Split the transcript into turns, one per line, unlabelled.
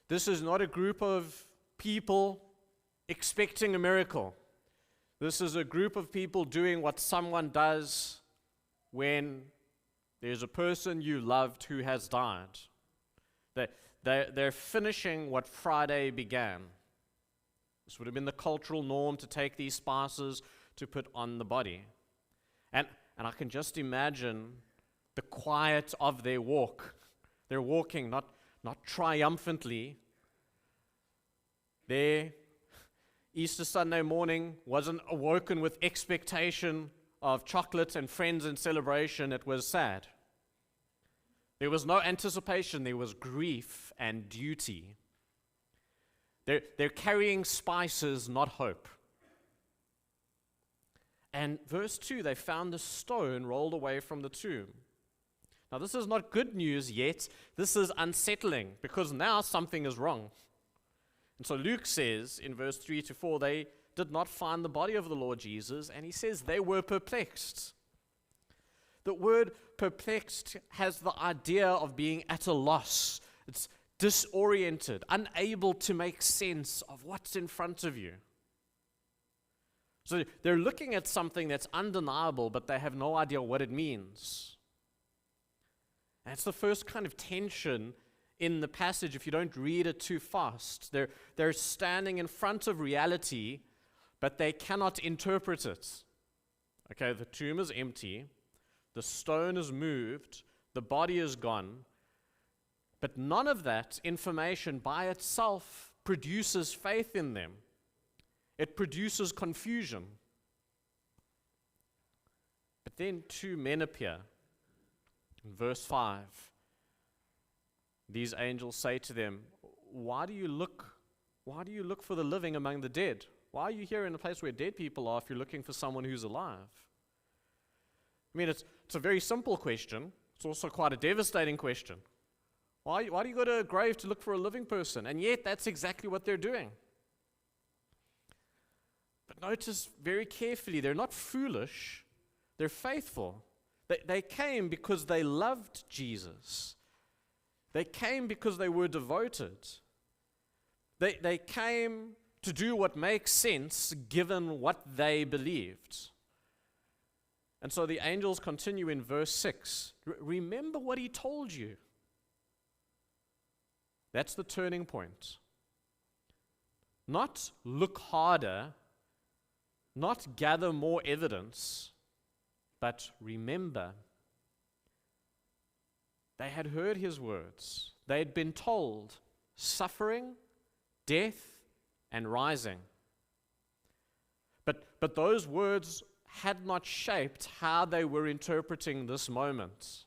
This is not a group of people expecting a miracle. This is a group of people doing what someone does when there's a person you loved who has died. They're finishing what Friday began. This would have been the cultural norm to take these spices to put on the body. And I can just imagine the quiet of their walk. They're walking not triumphantly. Their Easter Sunday morning wasn't awoken with expectation of chocolate and friends and celebration. It was sad. There was no anticipation. There was grief and duty. They're carrying spices, not hope. And verse 2, they found the stone rolled away from the tomb. Now, this is not good news yet. This is unsettling because now something is wrong. And so Luke says in verse 3 to 4, they did not find the body of the Lord Jesus, and he says they were perplexed. The word perplexed has the idea of being at a loss. It's disoriented, unable to make sense of what's in front of you. So they're looking at something that's undeniable, but they have no idea what it means. And it's the first kind of tension in the passage if you don't read it too fast. They're standing in front of reality, but they cannot interpret it. Okay, the tomb is empty, the stone is moved, the body is gone, but none of that information by itself produces faith in them. It produces confusion. But then two men appear. In verse 5, these angels say to them, why do you look for the living among the dead? Why are you here in a place where dead people are if you're looking for someone who's alive? I mean, it's a very simple question. It's also quite a devastating question. Why do you go to a grave to look for a living person? And yet, that's exactly what they're doing. But notice very carefully, they're not foolish, they're faithful. They came because they loved Jesus. They came because they were devoted. They came to do what makes sense given what they believed. And so the angels continue in verse 6. Remember what he told you. That's the turning point. Not look harder, not gather more evidence, but remember. They had heard his words. They had been told suffering, death, and rising. But those words had not shaped how they were interpreting this moment.